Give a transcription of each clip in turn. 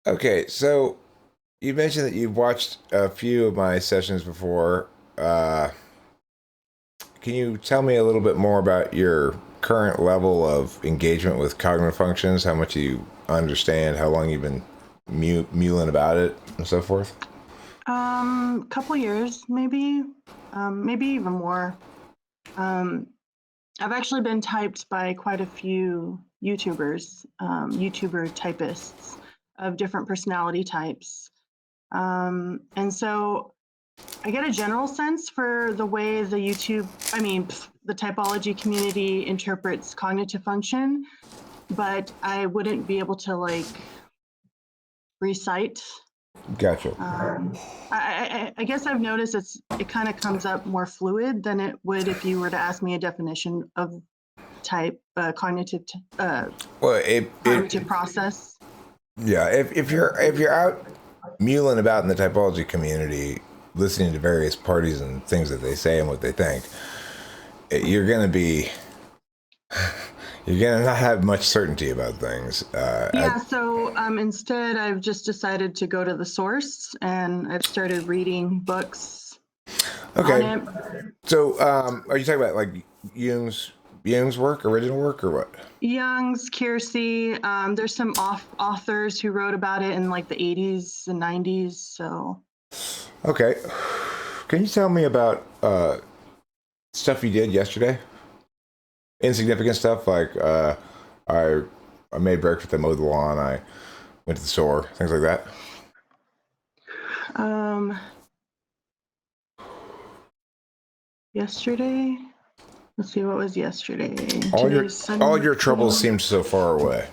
Okay, so you mentioned that you've watched a few of my sessions before. Uh, can you tell me a little bit more about your current level of engagement with cognitive functions? How much you understand? How long you've been mulling about it, and so forth? Couple years, maybe, maybe even more. Um, I've actually been typed by quite a few YouTubers, YouTuber typists of different personality types. And so I get a general sense for the way the typology community interprets cognitive function, but I wouldn't be able to like recite. Gotcha. I guess I've noticed it kind of comes up more fluid than it would if you were to ask me a definition of type Well, cognitive process. yeah. If you're out mulling about in the typology community, listening to various parties and things that they say and what they think, you're gonna be you're gonna not have much certainty about things. Yeah, so instead I've just decided to go to the source and I've started reading books on Okay, it. so are you talking about like Jung's work, original work, or what? Young's, Kiersey, there's some authors who wrote about it in like the 80s and 90s. So Okay, can you tell me about stuff you did yesterday? Insignificant stuff like I I made breakfast, I mowed the lawn, I went to the store, things like that. um, yesterday, let's see, what was yesterday? All your Today's all Sunday. your troubles seem so far away.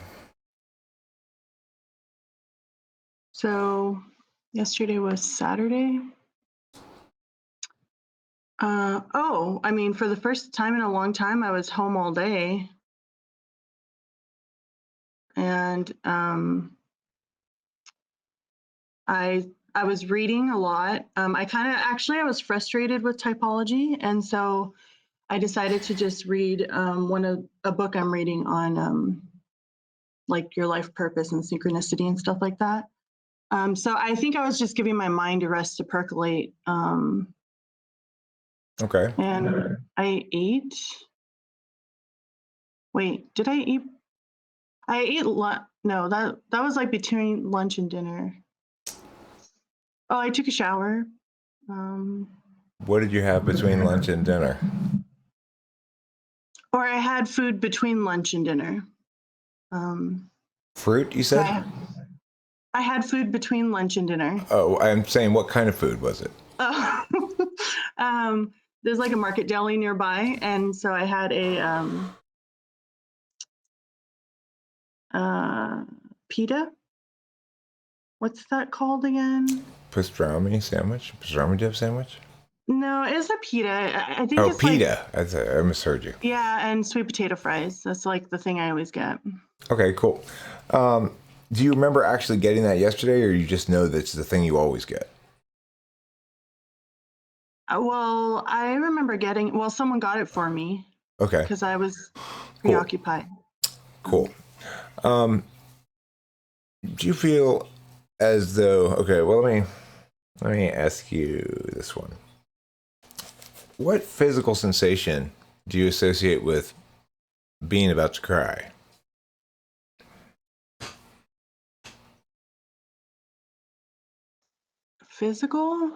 So yesterday was Saturday. I mean, for the first time in a long time, I was home all day, and I was reading a lot. I was frustrated with typology, and so I decided to just read a book I'm reading on like your life purpose and synchronicity and stuff like that. So I think I was just giving my mind a rest to percolate. Okay. And I ate. Wait, did I eat? I ate lunch. No, that was like between lunch and dinner. Oh, I took a shower. Um, What did you have between lunch and dinner? or I had food between lunch and dinner. Um, Fruit, you so said? I had food between lunch and dinner. Oh, I'm saying what kind of food was it? Oh, there's like a market deli nearby, and so I had a uh, pita. What's that called again? Pastrami sandwich? Pastrami dip sandwich? No, it's a pita. I think Oh, it's like, pita. I misheard you. yeah, and sweet potato fries. That's like the thing I always get. Okay, cool. Um, do you remember actually getting that yesterday, or you just know that's the thing you always get? Well, I remember someone got it for me Okay, because I was cool, preoccupied. cool. Um, do you feel as though? Okay, well, let me ask you this one. What physical sensation do you associate with being about to cry? Physical?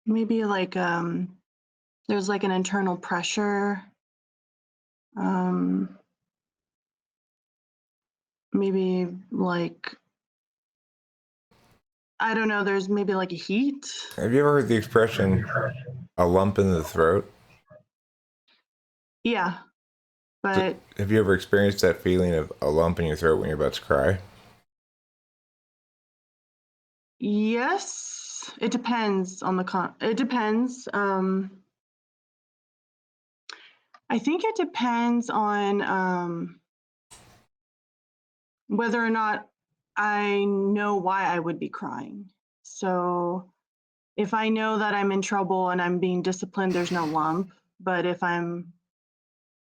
Maybe like there's like an internal pressure. Um, maybe like I don't know, there's maybe like a heat. Have you ever heard the expression "a lump in the throat"? Yeah, So, but have you ever experienced that feeling of a lump in your throat when you're about to cry? yes, it depends on it depends. I think it depends on whether or not I know why I would be crying. So if I know that I'm in trouble and I'm being disciplined, there's no lump. But if I'm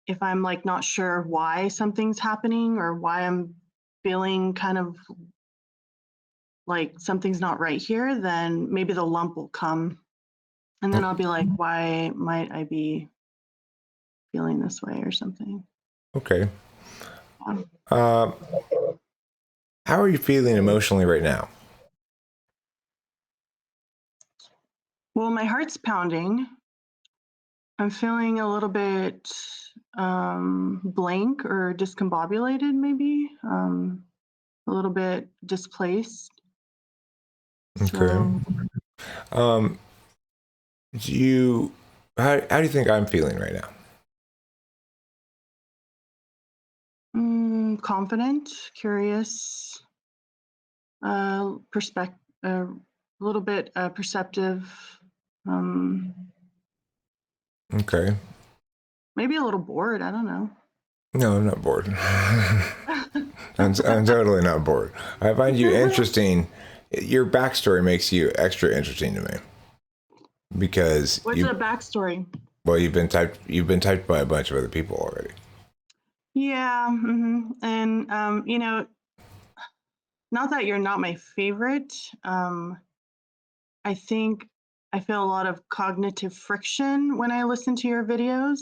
like not sure why something's happening or why I'm feeling kind of like something's not right here, then maybe the lump will come. And then I'll be like, why might I be feeling this way or something? Okay. Yeah. How are you feeling emotionally right now? Well, my heart's pounding. I'm feeling a little bit blank or discombobulated, maybe. A little bit displaced. Okay. So, How do you think I'm feeling right now? confident, curious, a little bit perceptive, Okay. maybe a little bored. I don't know. No, I'm not bored. I'm totally not bored. I find you interesting. Your backstory makes you extra interesting to me because What's the backstory? well, you've been typed by a bunch of other people already. Yeah, and not that you're not my favorite. I think I feel a lot of cognitive friction when I listen to your videos.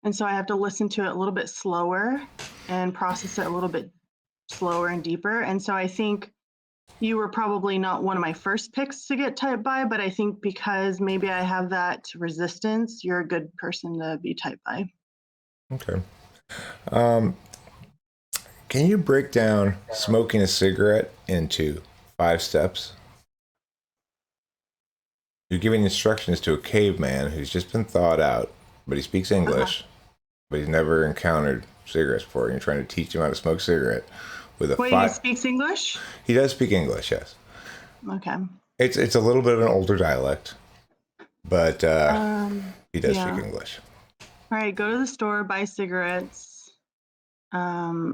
And so I have to listen to it a little bit slower and process it a little bit slower and deeper. And so I think you were probably not one of my first picks to get typed by, but I think because maybe I have that resistance, you're a good person to be typed by. Okay. Can you break down smoking a cigarette into 5 steps? You're giving instructions to a caveman who's just been thawed out, but he speaks English, but he's never encountered cigarettes before. And you're trying to teach him how to smoke a cigarette with a Wait, he speaks English? He does speak English, yes. Okay. It's a little bit of an older dialect, but he does speak Yeah. English. All right, go to the store, buy cigarettes. I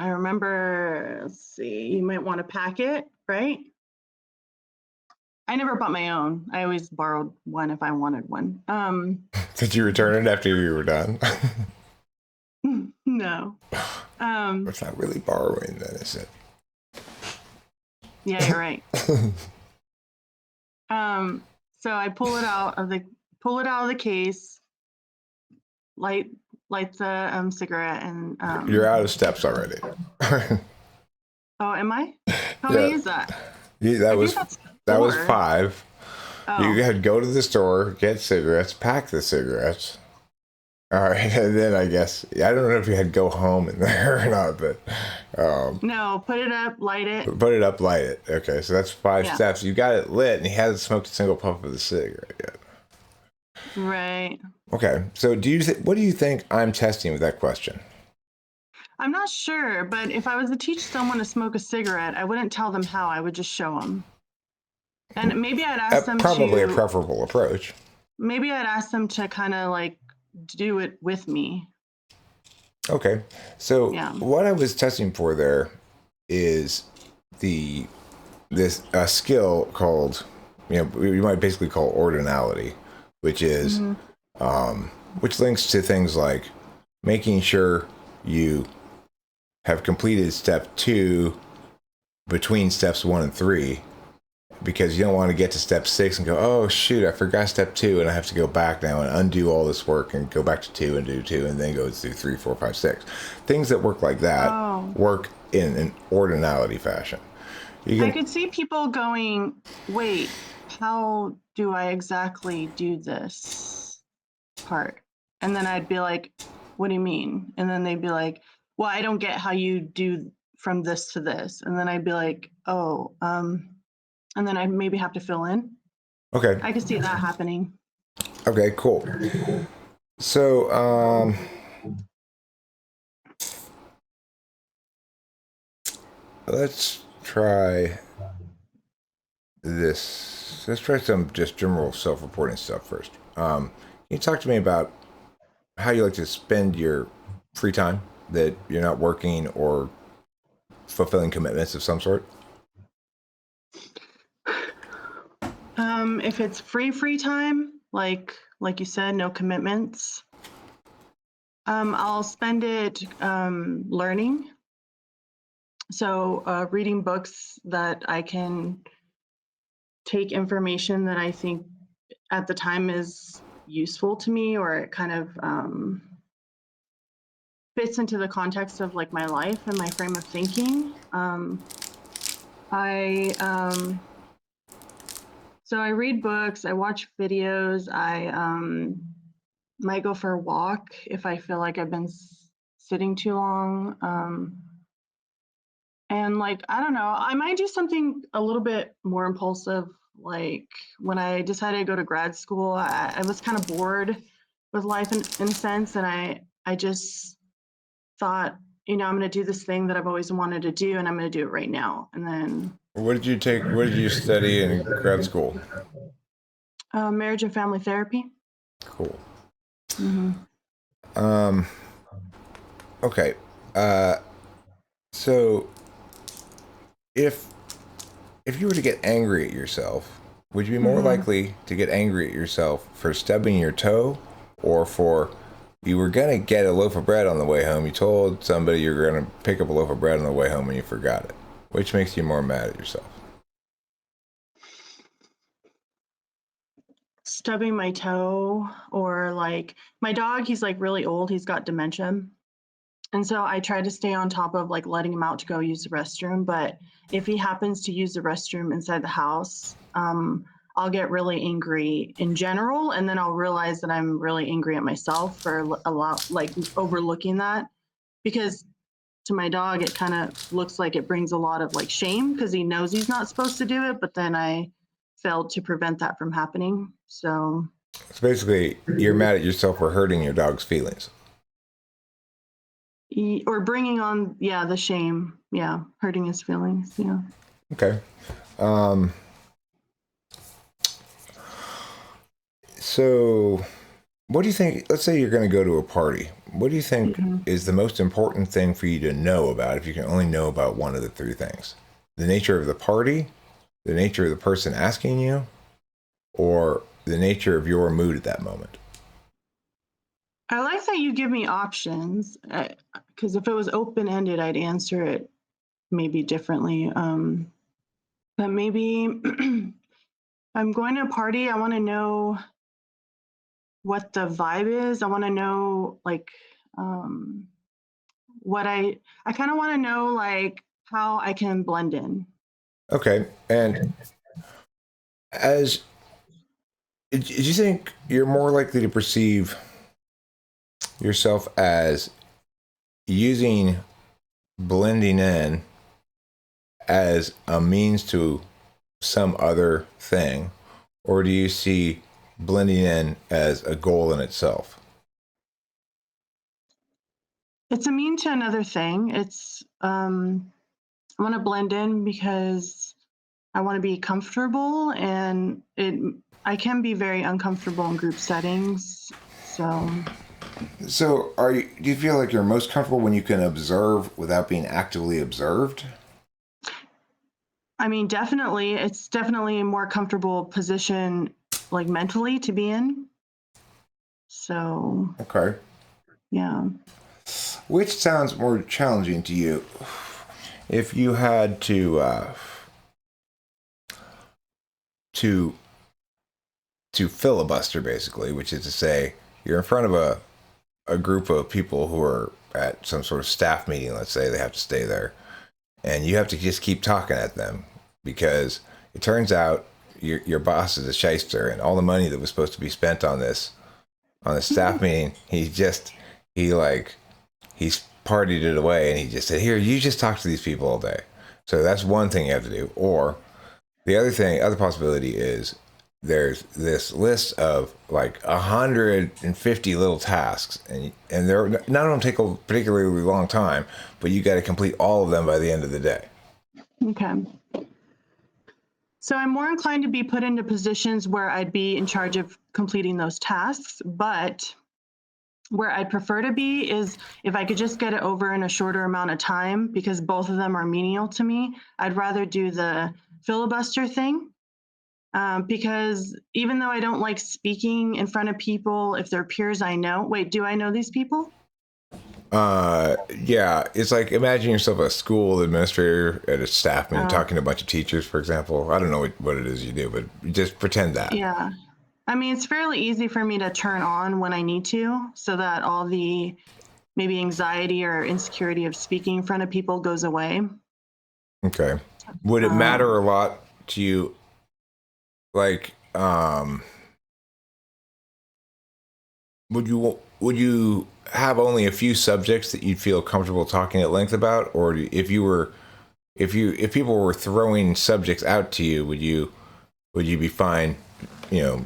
remember, let's see, you might want a packet, right? I never bought my own. I always borrowed one if I wanted one. Did you return it after you were done? No. It's not really borrowing then, is it? Yeah, you're right. So I pull it out of the case, light the cigarette, and You're out of steps already. oh, am I? How many is that? That was 4. 5. Oh. You had to go to the store, get cigarettes, pack the cigarettes. All right, and then I guess I don't know if you had go home in there or not, but No, put it up, light it. Put it up, light it. Okay, so that's 5 steps. You got it lit, and he hasn't smoked a single puff of the cigarette yet. Right. Okay, so what do you think I'm testing with that question? I'm not sure, but if I was to teach someone to smoke a cigarette, I wouldn't tell them how. I would just show them. And maybe I'd ask them probably a preferable approach. Maybe I'd ask them to kind of like do it with me. Okay, so what I was testing for there is this skill called, you might basically call ordinality, which is which links to things like making sure you have completed step 2 between steps 1 and 3, because you don't want to get to step 6 and go, oh shoot, I forgot step 2 and I have to go back now and undo all this work and go back to 2 and do 2 and then go through 3, 4, 5, 6. Things that work like that work in an ordinality fashion. I could see people going, wait, how do I exactly do this part? And then I'd be like, what do you mean? And then they'd be like, well, I don't get how you do from this to this. And then I'd be like, oh, and then I'd maybe have to fill in. Okay. I could see that happening. Okay, cool. So, let's try this. Let's try some just general self-reporting stuff first. Can you talk to me about how you like to spend your free time that you're not working or fulfilling commitments of some sort? If it's free time, like you said, no commitments. I'll spend it learning. So reading books that I can take information that I think at the time is useful to me, or it kind of fits into the context of like my life and my frame of thinking. So I read books, I watch videos, I might go for a walk if I feel like I've been sitting too long. And like, I don't know, I might do something a little bit more impulsive. Like when I decided to go to grad school, I was kind of bored with life in a sense. And I just thought, I'm going to do this thing that I've always wanted to do, and I'm going to do it right now. And then What did you take? What did you study in grad school? marriage and family therapy. Cool. Mm-hmm. Okay. So if you were to get angry at yourself, would you be more likely to get angry at yourself for stubbing your toe, or for you were going to get a loaf of bread on the way home, you told somebody you were going to pick up a loaf of bread on the way home and you forgot it? Which makes you more mad at yourself? Stubbing my toe, or like my dog, he's like really old, he's got dementia. And so I try to stay on top of like letting him out to go use the restroom. But if he happens to use the restroom inside the house, I'll get really angry in general. And then I'll realize that I'm really angry at myself for a lot, like overlooking that. Because to my dog, it kind of looks like it brings a lot of like shame because he knows he's not supposed to do it. But then I failed to prevent that from happening. So Basically, you're mad at yourself for hurting your dog's feelings. or bringing on, the shame, hurting his feelings, Okay. So what do you think? Let's say you're going to go to a party. What do you think is the most important thing for you to know about if you can only know about one of the three things? The nature of the party, the nature of the person asking you, or the nature of your mood at that moment? I like that you give me options, because if it was open-ended, I'd answer it maybe differently. But maybe I'm going to a party, I want to know what the vibe is. I want to know like what I kind of want to know like how I can blend in. Okay. And as do you think you're more likely to perceive yourself as using blending in as a means to some other thing, or do you see blending in as a goal in itself? It's a mean to another thing. It's I want to blend in because I want to be comfortable, and I can be very uncomfortable in group settings. So Do you feel like you're most comfortable when you can observe without being actively observed? I mean, definitely, it's definitely a more comfortable position, like mentally, to be in. So Okay. yeah. Which sounds more challenging to you? If you had to filibuster, basically, which is to say you're in front of a group of people who are at some sort of staff meeting, let's say they have to stay there, and you have to just keep talking at them because it turns out your boss is a shyster, and all the money that was supposed to be spent on this staff meeting, he's partied it away, and he just said, here, you just talk to these people all day. So that's one thing you have to do. Or the other possibility is there's this list of like 150 little tasks, and they're none of them take a particularly long time, but you got to complete all of them by the end of the day. Okay. So I'm more inclined to be put into positions where I'd be in charge of completing those tasks, but where I'd prefer to be is if I could just get it over in a shorter amount of time, because both of them are menial to me. I'd rather do the filibuster thing, because even though I don't like speaking in front of people, if they're peers I know, wait, do I know these people? Yeah, it's like imagine yourself a school administrator at a staff meeting Uh, talking to a bunch of teachers, for example. I don't know what it is you do, but just pretend that. yeah. I mean, it's fairly easy for me to turn on when I need to, so that all the maybe anxiety or insecurity of speaking in front of people goes away. Okay. Would it matter a lot to you, like, would you have only a few subjects that you'd feel comfortable talking at length about, or if people were throwing subjects out to you, would you be fine,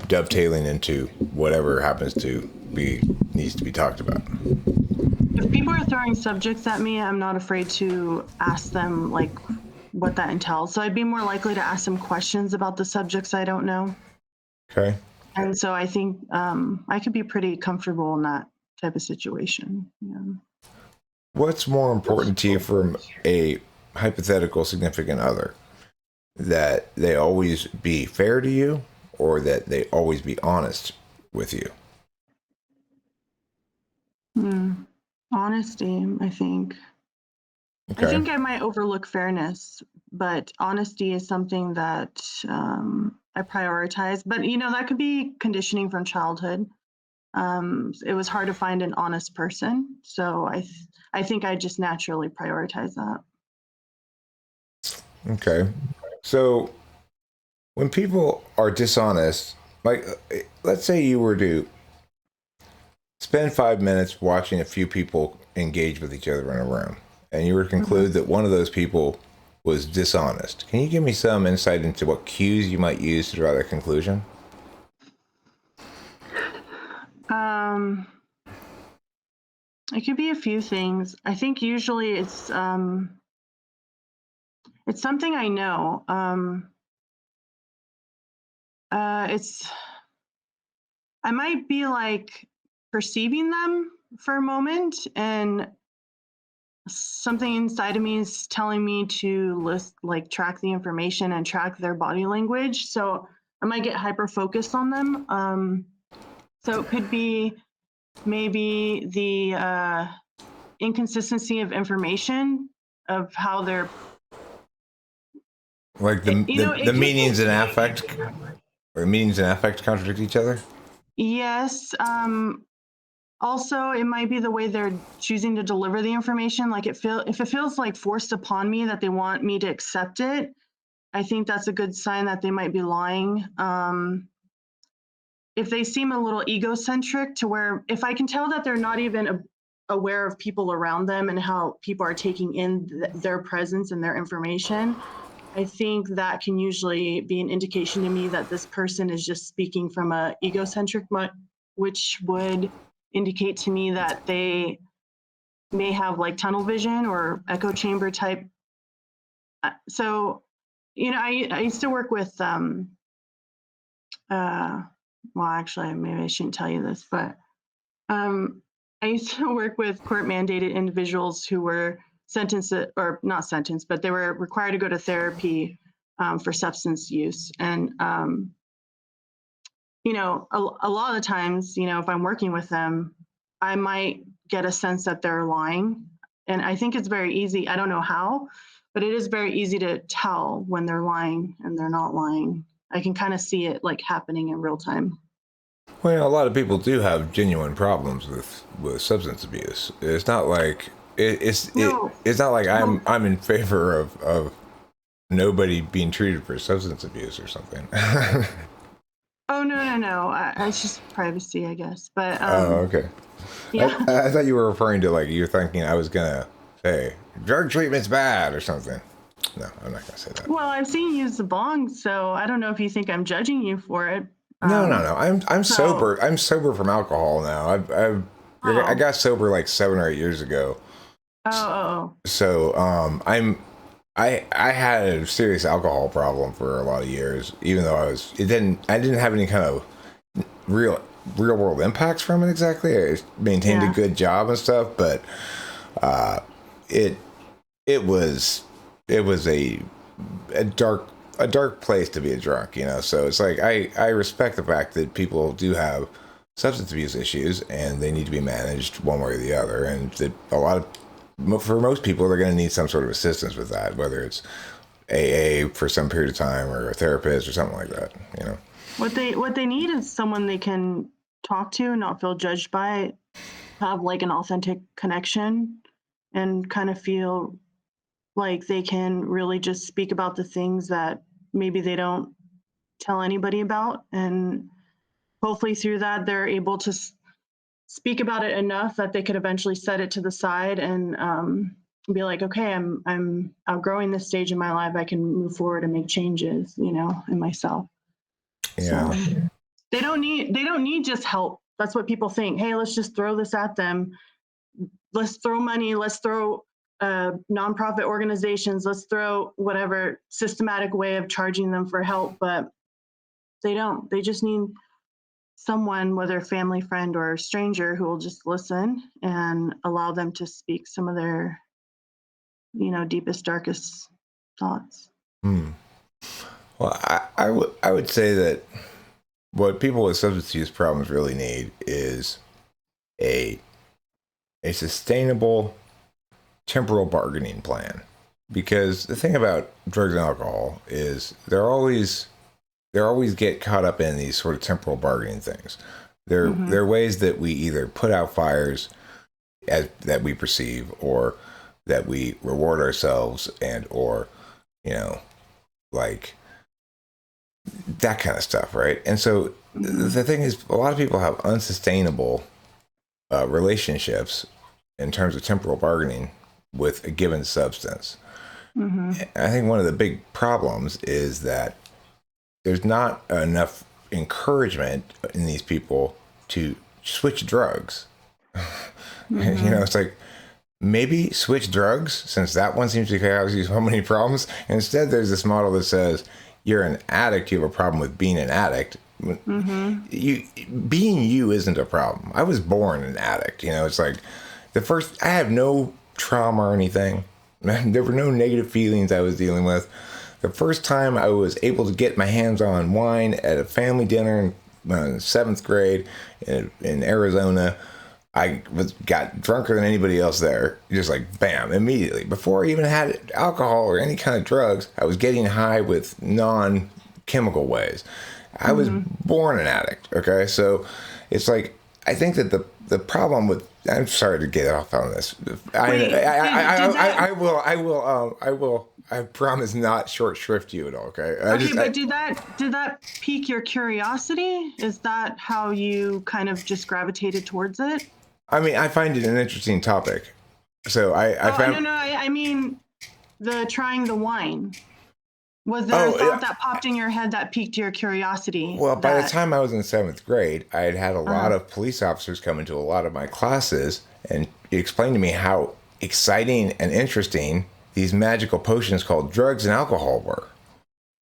dovetailing into whatever happens to be needs to be talked about? If people are throwing subjects at me, I'm not afraid to ask them like what that entails. So I'd be more likely to ask them questions about the subjects I don't know. Okay. And so I think I could be pretty comfortable in that type of situation. Yeah. What's more important to you from a hypothetical significant other? That they always be fair to you, or that they always be honest with you? Honesty, I think. Okay. I think I might overlook fairness, but honesty is something that I prioritize. But that could be conditioning from childhood. It was hard to find an honest person, so I think I just naturally prioritize that. Okay. So when people are dishonest, like let's say you were to spend 5 minutes watching a few people engage with each other in a room, and you were to conclude that one of those people was dishonest. Can you give me some insight into what cues you might use to draw that conclusion? It could be a few things. I think usually it's something I know. I might be like perceiving them for a moment, and something inside of me is telling me to track the information and track their body language. So I might get hyper focused on them. So it could be maybe the inconsistency of information of how they're Like the meanings and affect, or meanings and affect contradict each other? Yes. Also, it might be the way they're choosing to deliver the information. Like if it feels like forced upon me that they want me to accept it, I think that's a good sign that they might be lying. If they seem a little egocentric, to where if I can tell that they're not even aware of people around them and how people are taking in their presence and their information, I think that can usually be an indication to me that this person is just speaking from a egocentric, which would indicate to me that they may have like tunnel vision or echo chamber type. So, I used to work with, well, actually, maybe I shouldn't tell you this, but I used to work with court mandated individuals who were sentenced, or not sentenced, but they were required to go to therapy for substance use. And, a lot of the times, if I'm working with them, I might get a sense that they're lying. And I think it's very easy. I don't know how, but it is very easy to tell when they're lying and they're not lying. I can kind of see it like happening in real time. Well, a lot of people do have genuine problems with substance abuse. It's not like No. it's not like I'm in favor of nobody being treated for substance abuse or something. Oh, no. It's just privacy, I guess. But Oh, okay. yeah. I thought you were referring to, like, you're thinking I was gonna say drug treatment's bad or something. No, I'm not gonna say that. Well, I've seen you use the bong, so I don't know if you think I'm judging you for it. No. I'm So, sober. I'm sober from alcohol now. I oh, got sober like 7 or 8 years ago. oh. So I had a serious alcohol problem for a lot of years, even though I didn't have any kind of real world impacts from it exactly. I maintained a Yeah. good job and stuff, but it it was a dark place to be a drunk, So it's like I respect the fact that people do have substance abuse issues, and they need to be managed one way or the other. And that for most people, they're going to need some sort of assistance with that, whether it's AA for some period of time or a therapist or something like that. What they need is someone they can talk to and not feel judged by, have like an authentic connection, and kind of feel like they can really just speak about the things that maybe they don't tell anybody about. And hopefully through that, they're able to speak about it enough that they could eventually set it to the side and be like, okay, I'm outgrowing this stage in my life. I can move forward and make changes, in myself. Yeah. So they don't need just help. That's what people think. Hey, let's just throw this at them. Let's throw money. Let's throw nonprofit organizations. Let's throw whatever systematic way of charging them for help. But they don't. They just need someone, whether family, friend, or stranger, who will just listen and allow them to speak some of their, deepest, darkest thoughts. Well, I would say that what people with substance use problems really need is a sustainable temporal bargaining plan. Because the thing about drugs and alcohol is they always get caught up in these sort of temporal bargaining things. They're ways that we either put out fires that we perceive, or that we reward ourselves, and or like that kind of stuff, right? And so the thing is, a lot of people have unsustainable relationships in terms of temporal bargaining with a given substance. I think one of the big problems is that there's not enough encouragement in these people to switch drugs. It's like, maybe switch drugs, since that one seems to cause you so many problems. Instead, there's this model that says you're an addict, you have a problem with being an addict. Being you isn't a problem. I was born an addict. It's like I have no trauma or anything. There were no negative feelings I was dealing with. The first time I was able to get my hands on wine at a family dinner in 7th grade in Arizona, I got drunker than anybody else there. Just like, bam, immediately. Before I even had alcohol or any kind of drugs, I was getting high with non-chemical ways. I was born an addict, okay? So it's like, I think that the problem with, I'm sorry to get off on this. I will. I promise not short shrift you at all. Okay. But did that pique your curiosity? Is that how you kind of just gravitated towards it? I mean, I find it an interesting topic. So I mean, the trying the wine. Was there a thought that popped in your head that piqued your curiosity? Well, by the time I was in 7th grade, I had a lot of police officers come into a lot of my classes and explain to me how exciting and interesting these magical potions called drugs and alcohol were.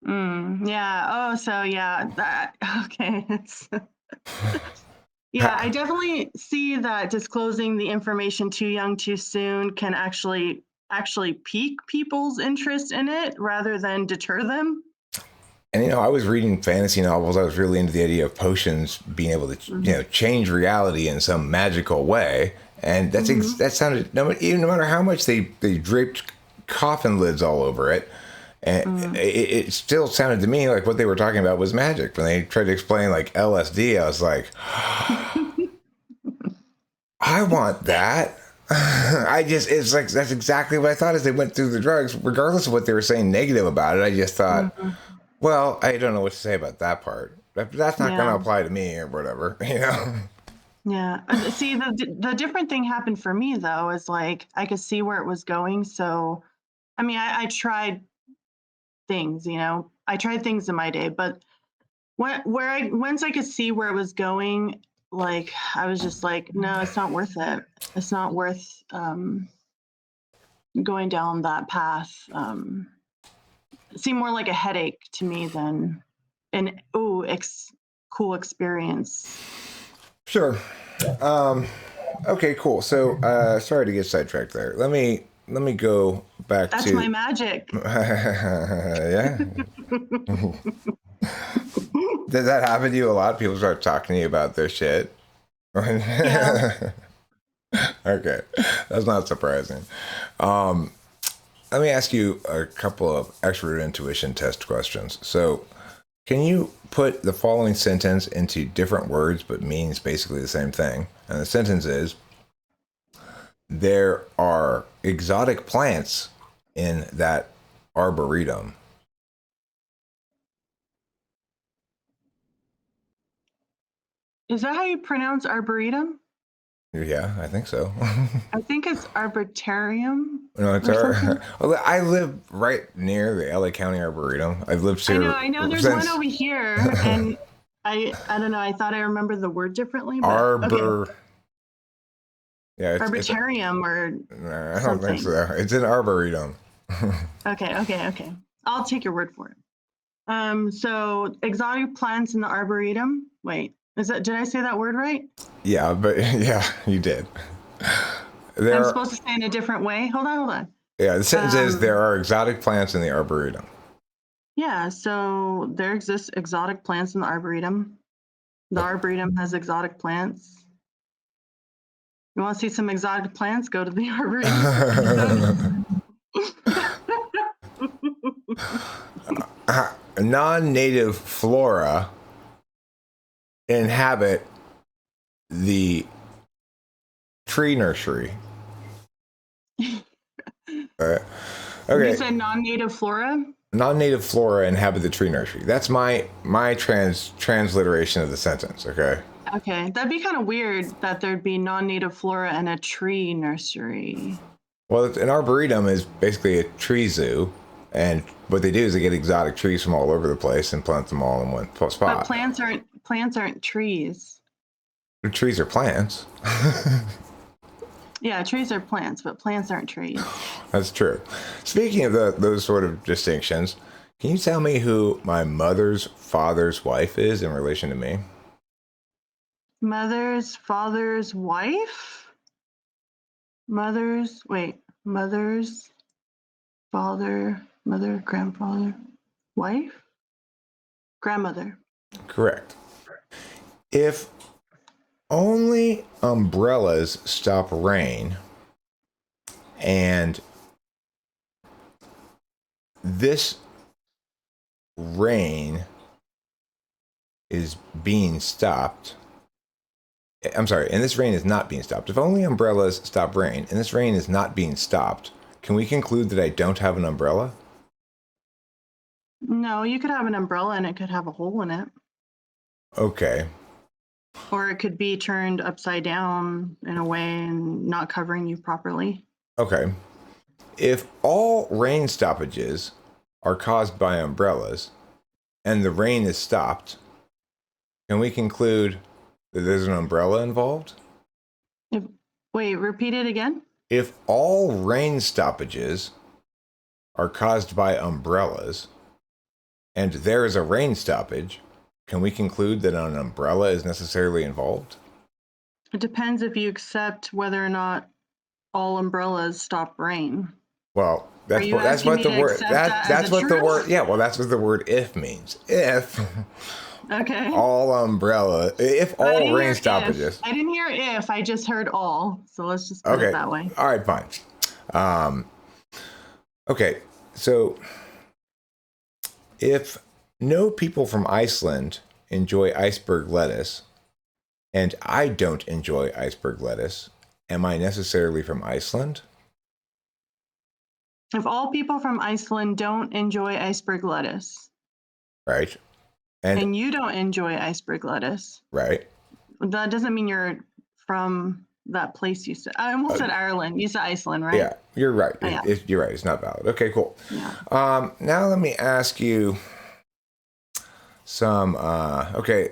Yeah. Oh, so yeah. Okay. Yeah, I definitely see that disclosing the information too young, too soon can actually pique people's interest in it rather than deter them. And I was reading fantasy novels. I was really into the idea of potions being able to change reality in some magical way. And that sounded, no matter how much they draped coffin lids all over it, and it still sounded to me like what they were talking about was magic. When they tried to explain like LSD, I was like, I want that. It's like, that's exactly what I thought as they went through the drugs, regardless of what they were saying negative about it. I just thought, well, I don't know what to say about that part. That's not going to apply to me or whatever, Yeah. See, the different thing happened for me though, is like, I could see where it was going. So, I mean, I tried things, I tried things in my day, but once I could see where it was going, like, I was just like, no, it's not worth it. It's not worth going down that path. It seemed more like a headache to me than an cool experience. Sure. Okay, cool. So, sorry to get sidetracked there. Let me go back That's my magic. Yeah. Does that happen to you a lot? People start talking to you about their shit. Yeah. Okay, that's not surprising. Um, Let me ask you a couple of extra intuition test questions. So, can you put the following sentence into different words but means basically the same thing? And the sentence is, there are exotic plants in that arboretum. Is that how you pronounce arboretum? Yeah, I think so. I think it's arbitrarium No, it's or something. our. Well, I live right near the LA County Arboretum. I've lived here I know there's one since over here, and I don't know, I thought I remembered the word differently, but okay. Arbor. Yeah, it's Arbitrarium or I don't think something. so. It's an arboretum. Okay. I'll take your word for it. So exotic plants in the arboretum. Wait, did I say that word right? Yeah, but yeah, you did. I'm There, supposed to say in a different way. Hold on. yeah, the sentence is there are exotic plants in the arboretum. Yeah, so there exists exotic plants in the arboretum. The arboretum has exotic plants. You want to see some exotic plants? Go to the arboretum. Non-native flora inhabit the tree nursery. Okay. You said non-native flora? Non-native flora inhabit the tree nursery. That's my transliteration of the sentence. Okay. Okay, that'd be kind of weird that there'd be non-native flora and a tree nursery. Well, an arboretum is basically a tree zoo, and what they do is they get exotic trees from all over the place and plant them all in one spot. But plants aren't trees. The trees are plants. Yeah, trees are plants, but plants aren't trees. That's true. Speaking of those sort of distinctions, can you tell me who my mother's father's wife is in relation to me? Mother's father's wife? Mother's father, mother, grandfather, wife? Grandmother. Correct. If only umbrellas stop rain, and this rain is being stopped. I'm sorry, and this rain is not being stopped. If only umbrellas stop rain, and this rain is not being stopped, can we conclude that I don't have an umbrella? No, you could have an umbrella and it could have a hole in it. Okay. Or it could be turned upside down in a way and not covering you properly. Okay. If all rain stoppages are caused by umbrellas, and the rain is stopped, can we conclude that there's an umbrella involved? Wait, repeat it again? If all rain stoppages are caused by umbrellas, and there is a rain stoppage, can we conclude that an umbrella is necessarily involved? It depends if you accept whether or not all umbrellas stop rain. Well, that's that's what the word that's what the word that's what the word if means. If okay. if all rain stoppages. I didn't hear if, I just heard all. So let's just put it that way. All right, fine. Okay, so if no people from Iceland enjoy iceberg lettuce, and I don't enjoy iceberg lettuce, am I necessarily from Iceland? If all people from Iceland don't enjoy iceberg lettuce, Right. And you don't enjoy iceberg lettuce, right. That doesn't mean you're from that place you said. I almost said Ireland. You said Iceland, right? Yeah, you're right. Oh, yeah. You're right. It's not valid. Okay, cool. Yeah. Now let me ask you some. Okay.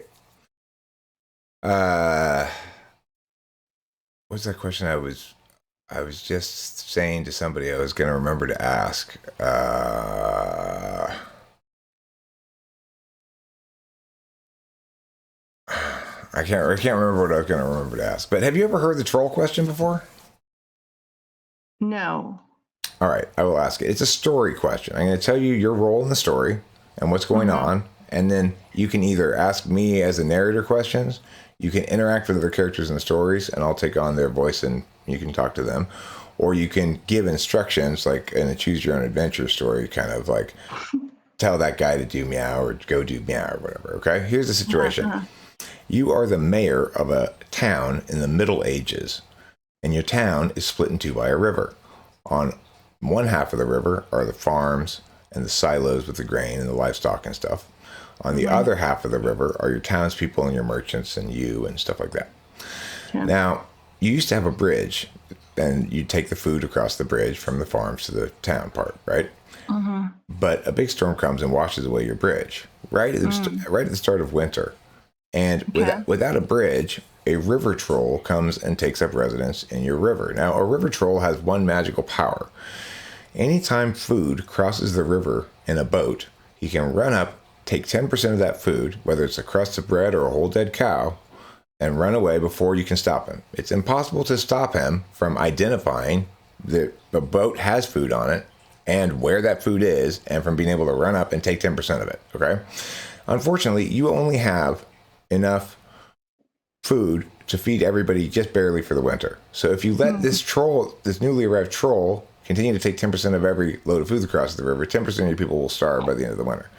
What's that question I was just saying to somebody I was going to remember to ask? I can't remember what I was going to remember to ask. But have you ever heard the troll question before? No. All right, I will ask it. It's a story question. I'm going to tell you your role in the story and what's going on, And then you can either ask me as a narrator questions, you can interact with other characters in the stories, and I'll take on their voice and you can talk to them. Or you can give instructions, like in a choose your own adventure story, kind of like tell that guy to do meow or go do meow or whatever. Okay, here's the situation. You are the mayor of a town in the Middle Ages, and your town is split in two by a river. On one half of the river are the farms and the silos with the grain and the livestock and stuff. On the other half of the river are your townspeople and your merchants and you and stuff like that. Yeah. Now, you used to have a bridge, and you take the food across the bridge from the farms to the town part, right? But a big storm comes and washes away your bridge right at the start of winter. And without a bridge, a river troll comes and takes up residence in your river. Now, a river troll has one magical power. Anytime food crosses the river in a boat, he can run up, take 10% of that food, whether it's a crust of bread or a whole dead cow, and run away before you can stop him. It's impossible to stop him from identifying that the boat has food on it and where that food is, and from being able to run up and take 10% of it, okay? Unfortunately, you only have enough food to feed everybody just barely for the winter. So if you let this troll, this newly arrived troll, continue to take 10% of every load of food across the river, 10% of your people will starve by the end of the winter.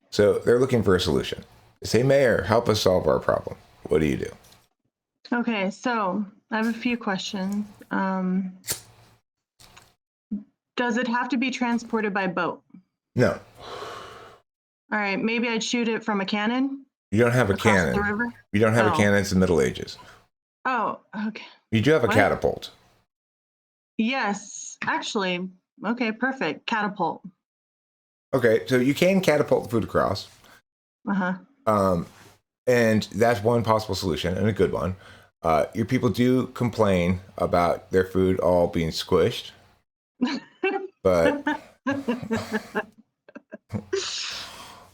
So they're looking for a solution. They say, Mayor, help us solve our problem. What do you do? Okay, so I have a few questions. Does it have to be transported by boat? No. All right, maybe I'd shoot it from a cannon. You don't have a cannon. The river? You don't have a cannon. It's the Middle Ages. Oh, okay. You do have a catapult. Yes, actually. Okay, perfect. Catapult. Okay, so you can catapult the food across. And that's one possible solution, and a good one. Your people do complain about their food all being squished, but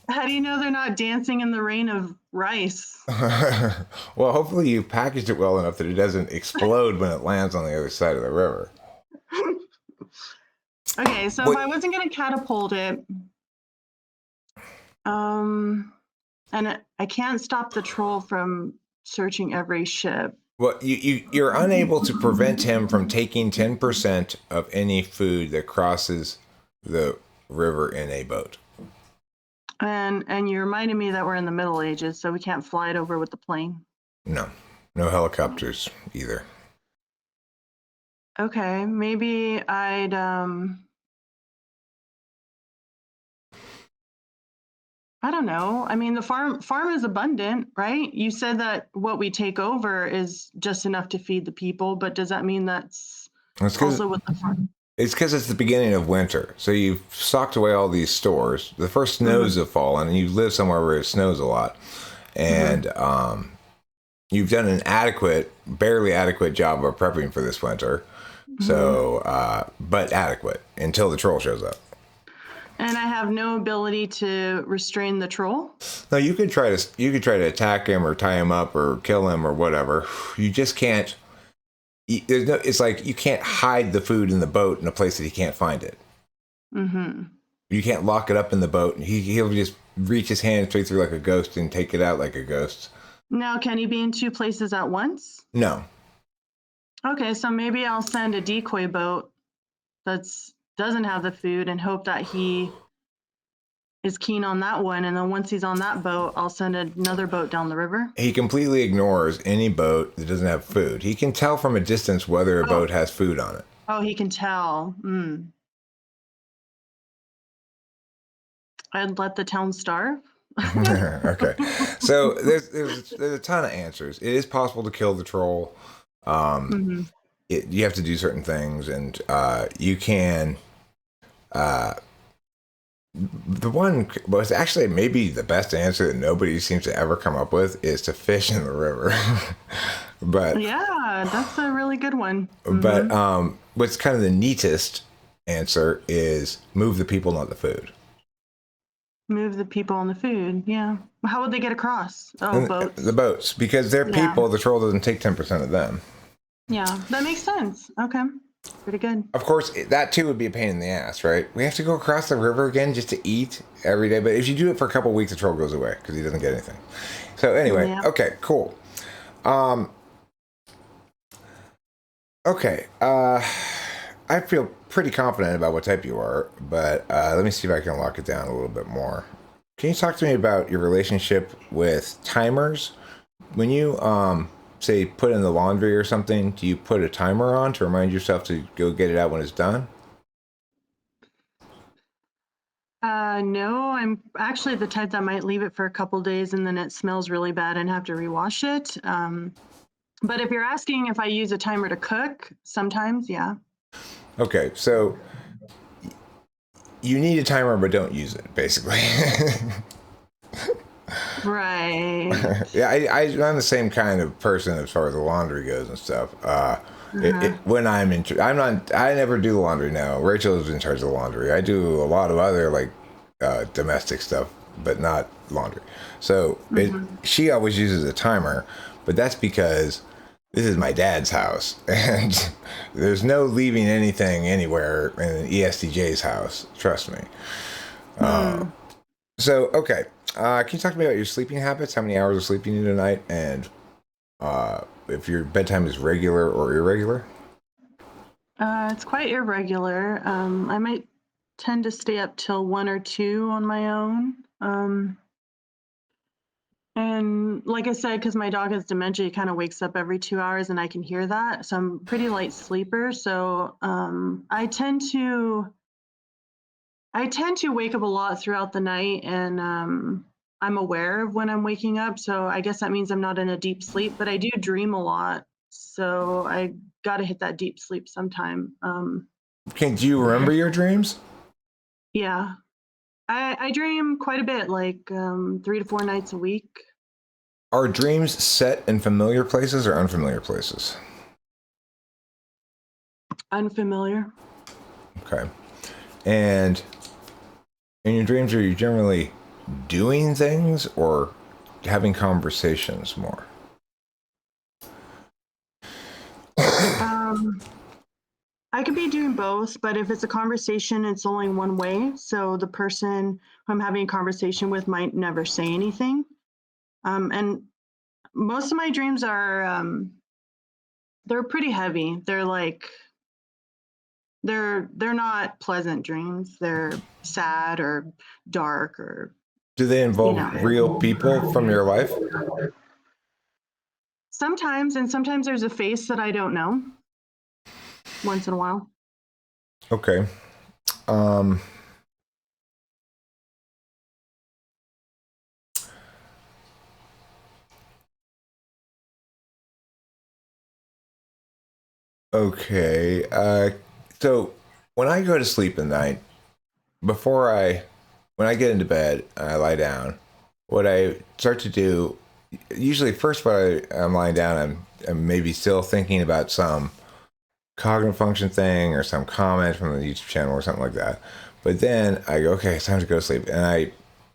how do you know they're not dancing in the rain of rice? Well, hopefully you packaged it well enough that it doesn't explode when it lands on the other side of the river. Okay, so if I wasn't going to catapult it, and I can't stop the troll from searching every ship. Well, you're unable to prevent him from taking 10% of any food that crosses the river in a boat. And you reminded me that we're in the Middle Ages, so we can't fly it over with the plane. No helicopters either. Okay, maybe I'd I don't know. I mean, the farm is abundant, right? You said that what we take over is just enough to feed the people, but does that mean that's also with the farm? It's because it's the beginning of winter. So you've stocked away all these stores. The first snows have fallen, and you live somewhere where it snows a lot. And you've done an barely adequate job of prepping for this winter. So, but adequate until the troll shows up. And I have no ability to restrain the troll? No, you could try to attack him or tie him up or kill him or whatever. You just can't. It's like you can't hide the food in the boat in a place that he can't find it. You can't lock it up in the boat. He'll just reach his hand straight through like a ghost and take it out like a ghost. Now, can he be in two places at once? No. Okay, so maybe I'll send a decoy boat doesn't have the food and hope that he is keen on that one. And then once he's on that boat, I'll send another boat down the river. He completely ignores any boat that doesn't have food. He can tell from a distance whether a boat has food on it. Oh, he can tell. I'd let the town starve. Okay. So there's a ton of answers. It is possible to kill the troll. You have to do certain things, and you can. The one was actually maybe the best answer that nobody seems to ever come up with is to fish in the river. But yeah, that's a really good one. But what's kind of the neatest answer is move the people, not the food. Move the people and the food. Yeah. How would they get across? Oh, boats. The boats, because they're people. The troll doesn't take 10% of them. Yeah, that makes sense. Okay. pretty good. Of course, that too would be a pain in the ass, right? We have to go across the river again just to eat every day. But if you do it for a couple of weeks, the troll goes away because he doesn't get anything. So anyway, Yeah. okay, cool. Okay, I feel pretty confident about what type you are, but let me see if I can lock it down a little bit more. Can you talk to me about your relationship with timers? When you say put in the laundry or something, do you put a timer on to remind yourself to go get it out when it's done? No, I'm actually the type that might leave it for a couple days and then it smells really bad and have to rewash it. But if you're asking if I use a timer to cook, sometimes, yeah. Okay, so you need a timer, but don't use it, basically. Right. Yeah, I'm the same kind of person as far as the laundry goes and stuff. When I never do the laundry now. Rachel is in charge of the laundry. I do a lot of other like domestic stuff, but not laundry. So she always uses a timer, but that's because this is my dad's house, and there's no leaving anything anywhere in ESTJ's house. Trust me. So, okay. Can you talk to me about your sleeping habits? How many hours of sleep you need a night? And if your bedtime is regular or irregular? It's quite irregular. I might tend to stay up till 1 or 2 on my own. And like I said, because my dog has dementia, he kind of wakes up every 2 hours and I can hear that. So I'm a pretty light sleeper. So I tend to wake up a lot throughout the night and I'm aware of when I'm waking up. So I guess that means I'm not in a deep sleep, but I do dream a lot. So I got to hit that deep sleep sometime. Do you remember your dreams? Yeah, I dream quite a bit, like 3 to 4 nights a week. Are dreams set in familiar places or unfamiliar places? Unfamiliar. Okay. And in your dreams, are you generally doing things or having conversations more? I could be doing both, but if it's a conversation, it's only one way. So the person who I'm having a conversation with might never say anything. And most of my dreams are they're pretty heavy. They're not pleasant dreams. They're sad or dark or Do they you involve know. real people from your life? Sometimes, and sometimes there's a face that I don't know once in a while. Okay. Um, okay. So when I go to sleep at night, when I get into bed, I lie down. What I start to do, usually first while I'm lying down, I'm maybe still thinking about some cognitive function thing or some comment from the YouTube channel or something like that. But then I go, okay, it's time to go to sleep, and I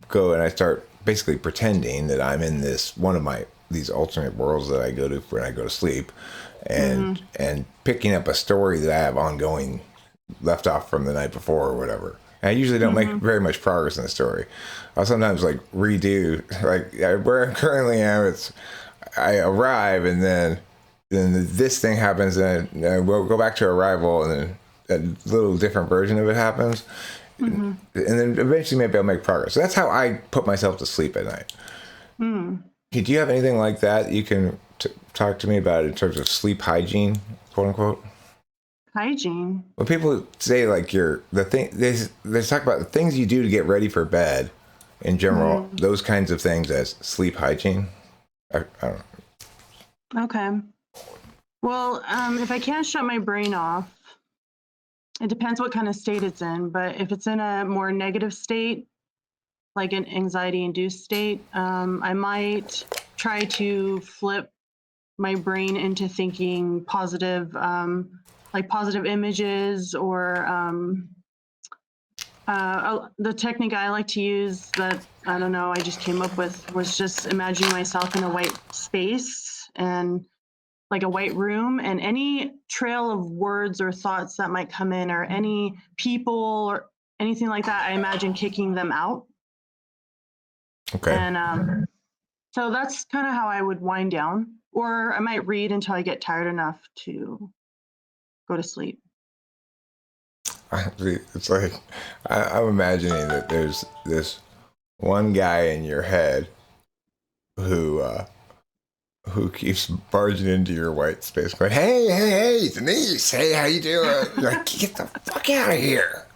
go and I start basically pretending that I'm in this one of these alternate worlds that I go to when I go to sleep, and picking up a story that I have ongoing, left off from the night before or whatever. And I usually don't make very much progress in the story. I'll sometimes like redo like where I currently am. I arrive and then this thing happens and we'll go back to arrival and then a little different version of it happens. And then eventually maybe I'll make progress. So that's how I put myself to sleep at night. Do you have anything like that you can talk to me about in terms of sleep hygiene, quote unquote? Hygiene. When people say like they talk about the things you do to get ready for bed in general, those kinds of things as sleep hygiene. I don't know. Okay. Well, if I can't shut my brain off, it depends what kind of state it's in. But if it's in a more negative state, like an anxiety-induced state, I might try to flip my brain into thinking positive, like positive images or the technique I like to use that, I don't know, I just came up with was just imagining myself in a white space and like a white room, and any trail of words or thoughts that might come in, or any people or anything like that, I imagine kicking them out. Okay. And so that's kind of how I would wind down. Or I might read until I get tired enough to go to sleep. It's like I'm imagining that there's this one guy in your head who keeps barging into your white space, going, "Hey, hey, hey, Denise, hey, how you doing?" You're like, "Get the fuck out of here!"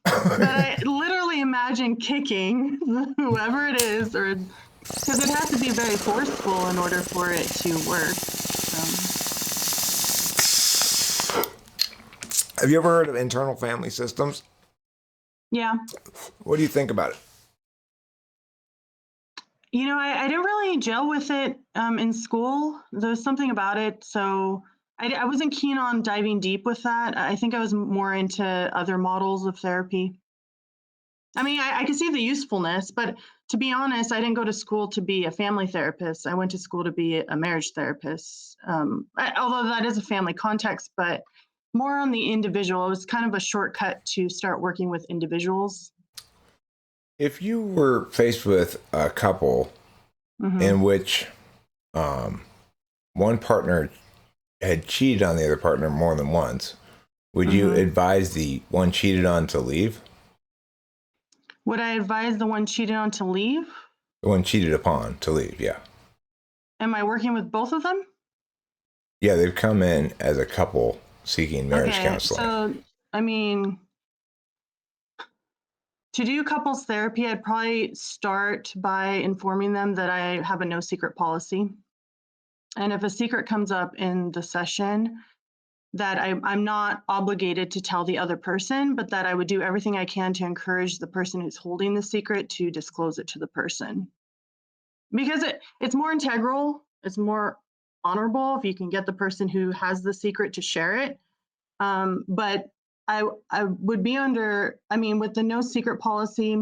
But I literally imagine kicking whoever it is, or because it has to be very forceful in order for it to work. Have you ever heard of internal family systems? Yeah. What do you think about it? You know, I didn't really gel with it in school. There's something about it. So I wasn't keen on diving deep with that. I think I was more into other models of therapy. I mean, I could see the usefulness, but to be honest, I didn't go to school to be a family therapist. I went to school to be a marriage therapist, although that is a family context, but more on the individual. It was kind of a shortcut to start working with individuals. If you were faced with a couple in which one partner had cheated on the other partner more than once, would you advise the one cheated on to leave? Would I advise the one cheated on to leave? The one cheated upon to leave, yeah. Am I working with both of them? Yeah, they've come in as a couple seeking marriage counseling. So, I mean, to do couples therapy, I'd probably start by informing them that I have a no secret policy. And if a secret comes up in the session, that I'm not obligated to tell the other person, but that I would do everything I can to encourage the person who's holding the secret to disclose it to the person. Because it's more integral, it's more honorable if you can get the person who has the secret to share it. But I would be under, I mean, with the no secret policy,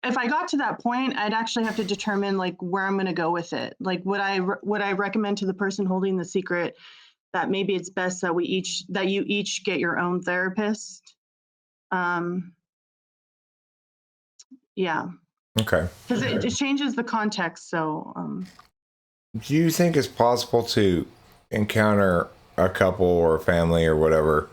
if I got to that point, I'd actually have to determine like where I'm going to go with it. Like, would I recommend to the person holding the secret that maybe it's best that you each get your own therapist? Yeah. Okay. Because it changes the context. So, do you think it's possible to encounter a couple or a family or whatever?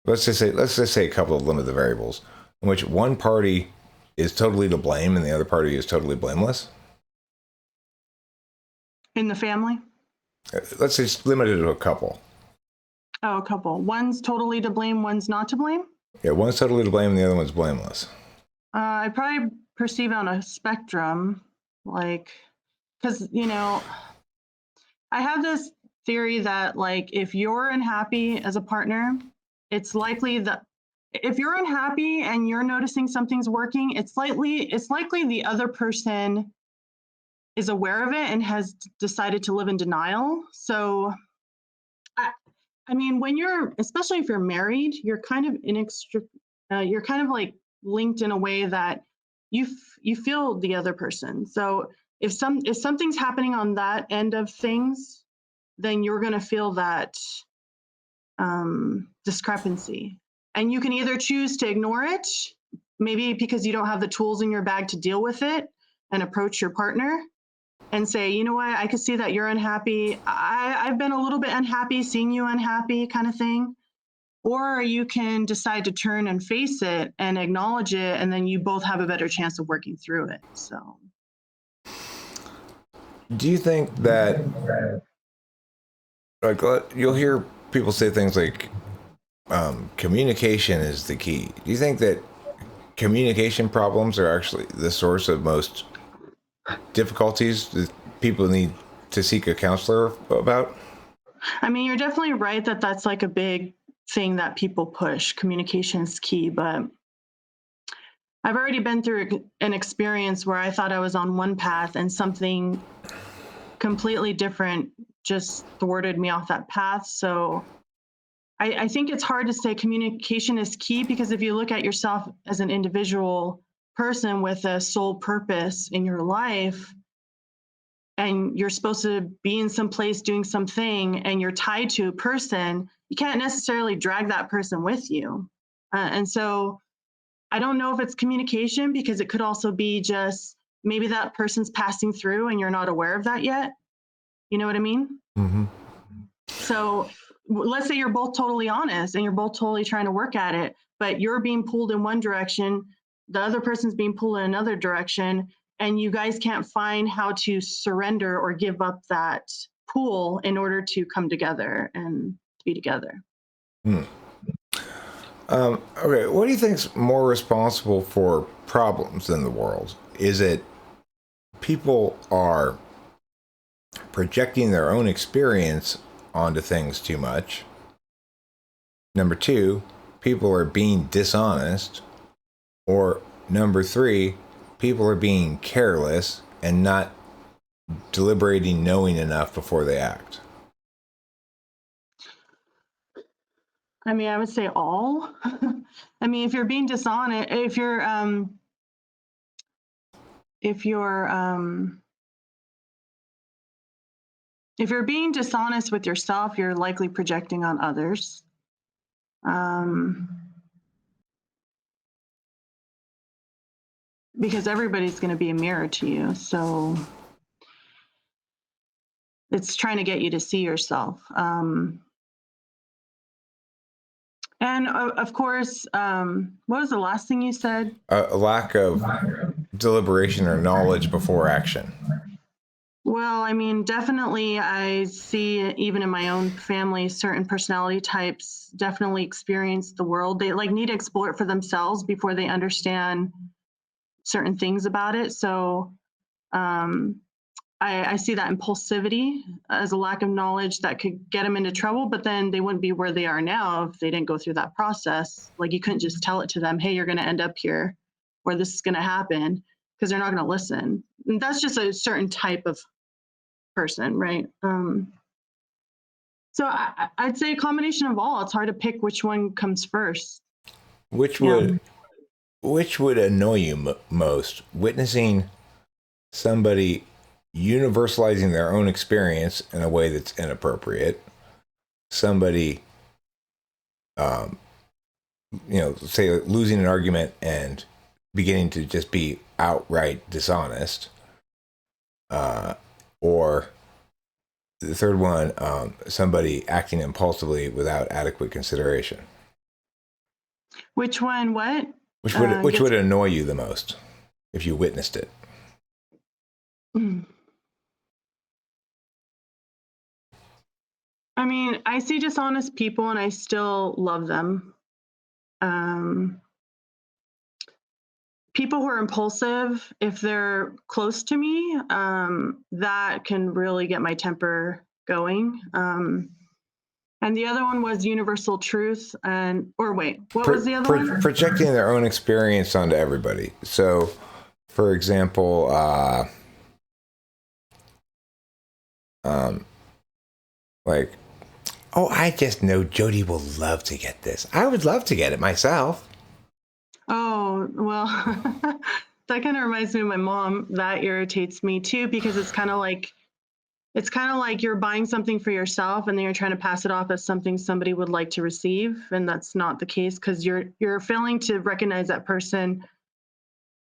Let's just say a couple of limited variables in which one party is totally to blame and the other party is totally blameless. in the family? Let's say it's limited to a couple. Oh, a couple. One's totally to blame, one's not to blame? Yeah, one's totally to blame and the other one's blameless. I probably perceive on a spectrum, like, because, you know, I have this theory that, like, if you're unhappy as a partner, it's likely that if you're unhappy and you're noticing something's working, it's likely the other person is aware of it and has decided to live in denial. So, I mean, especially if you're married, you're kind of you're kind of like linked in a way that you feel the other person. So if something's happening on that end of things, then you're going to feel that discrepancy, and you can either choose to ignore it, maybe because you don't have the tools in your bag to deal with it, and approach your partner and say, you know what, I could see that you're unhappy. I've been a little bit unhappy seeing you unhappy, kind of thing. Or you can decide to turn and face it and acknowledge it, and then you both have a better chance of working through it. So, Do you think that, like, you'll hear people say things like, communication is the key. Do you think that communication problems are actually the source of most difficulties that people need to seek a counselor about? I mean, you're definitely right that that's like a big thing that people push. Communication is key, but I've already been through an experience where I thought I was on one path and something completely different just thwarted me off that path. So I think it's hard to say communication is key, because if you look at yourself as an individual person with a sole purpose in your life, and you're supposed to be in some place doing something and you're tied to a person, you can't necessarily drag that person with you. And so I don't know if it's communication, because it could also be just maybe that person's passing through and you're not aware of that yet. You know what I mean? Mm-hmm. So let's say you're both totally honest and you're both totally trying to work at it, but you're being pulled in one direction, the other person's being pulled in another direction, and you guys can't find how to surrender or give up that pull in order to come together and be together. Okay, what do you think's more responsible for problems in the world? Is it people are projecting their own experience onto things too much? Number two, people are being dishonest. Or number three, people are being careless and not deliberating, knowing enough before they act. I mean, I would say all. I mean, if you're being dishonest, if you're being dishonest with yourself, you're likely projecting on others. Because everybody's going to be a mirror to you. So it's trying to get you to see yourself. And of course, what was the last thing you said? A lack of deliberation or knowledge before action. Well, I mean, definitely I see, even in my own family, certain personality types definitely experience the world. They like need to explore it for themselves before they understand certain things about it. So I see that impulsivity as a lack of knowledge that could get them into trouble, but then they wouldn't be where they are now if they didn't go through that process. Like you couldn't just tell it to them, hey, you're going to end up here, or this is going to happen, because they're not going to listen. And that's just a certain type of person, right? So I'd say a combination of all. It's hard to pick which one comes first. Which would annoy you most? Witnessing somebody universalizing their own experience in a way that's inappropriate, somebody say losing an argument and beginning to just be outright dishonest, or the third one, somebody acting impulsively without adequate consideration. Which one? What? Which would annoy you the most if you witnessed it? I mean, I see dishonest people and I still love them. People who are impulsive, if they're close to me, that can really get my temper going. And the other one was universal truth. What was the other one? Projecting their own experience onto everybody. So, for example, like, oh, I just know Jody will love to get this. I would love to get it myself. Oh, well, that kind of reminds me of my mom. That irritates me too, because it's kind of like you're buying something for yourself and then you're trying to pass it off as something somebody would like to receive, and that's not the case, because you're failing to recognize that person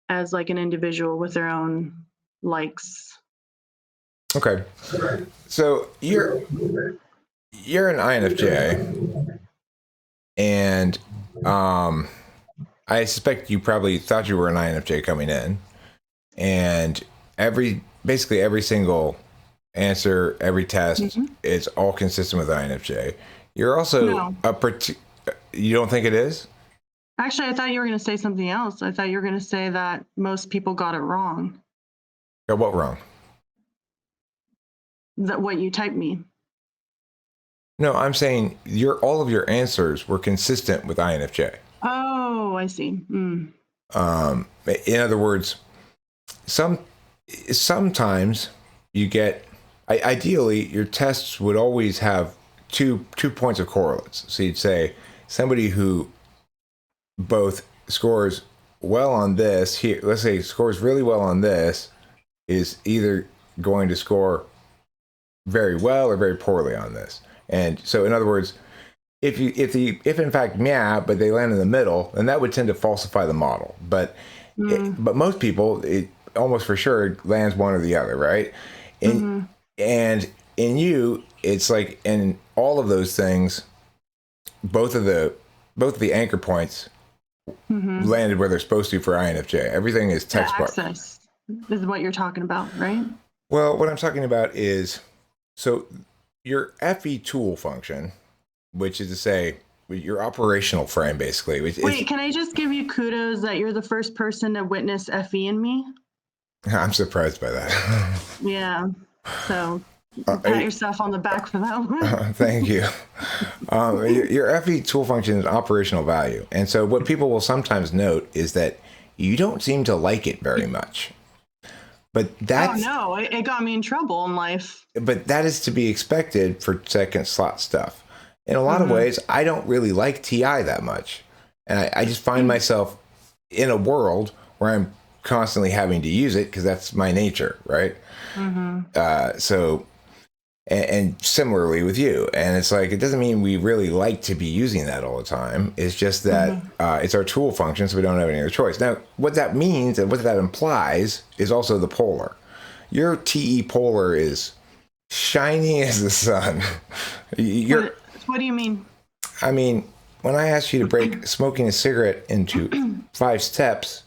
as like an individual with their own likes. Okay, so you're an INFJ, and I suspect you probably thought you were an INFJ coming in, and basically every single answer, every test, is all consistent with INFJ. You're also you don't think it is? Actually, I thought you were going to say something else. I thought you were going to say that most people got it wrong. Got what wrong? That what you typed me. No, I'm saying all of your answers were consistent with INFJ. Oh, I see. In other words, sometimes you get, ideally, your tests would always have two points of correlates. So you'd say somebody who both scores well on this here, let's say scores really well on this, is either going to score very well or very poorly on this. And so, in other words, if in fact but they land in the middle, then that would tend to falsify the model. But but most people, it almost for sure lands one or the other, right? And and in you, it's like in all of those things, both of the anchor points landed where they're supposed to for INFJ. Everything is textbook. Access is what you're talking about, right? Well, what I'm talking about is, so your FE tool function, which is to say your operational frame, basically. Wait, can I just give you kudos that you're the first person to witness FE in me? I'm surprised by that. Yeah. So pat yourself on the back for that one. Thank you. Your FE tool function is operational value. And so what people will sometimes note is that you don't seem to like it very much. But that's... Oh, no. It got me in trouble in life. But that is to be expected for second slot stuff. In a lot of ways, I don't really like TI that much. And I just find myself in a world where I'm constantly having to use it because that's my nature, right? So... And similarly with you. And it's like, it doesn't mean we really like to be using that all the time. It's just that it's our tool function, so we don't have any other choice. Now, what that means and what that implies is also the polar. Your TE polar is shiny as the sun. What do you mean? I mean, when I asked you to break smoking a cigarette into 5 steps,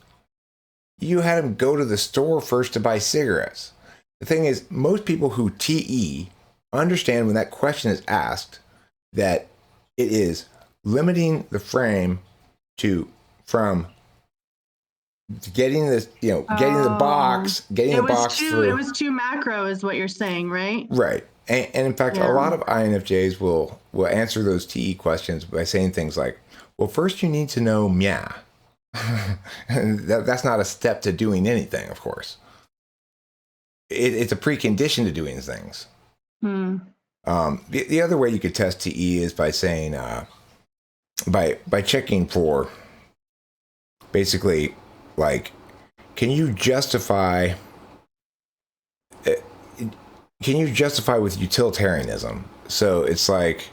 you had him go to the store first to buy cigarettes. The thing is, most people who TE understand when that question is asked that it is limiting the frame from getting this, getting the box through. It was too macro is what you're saying, right? Right. And in fact, a lot of INFJs will answer those TE questions by saying things like, well, first you need to know meow. And that's not a step to doing anything, of course. It's a precondition to doing things. The other way you could test TE is by saying, by checking for basically, like, can you justify with utilitarianism? So it's like,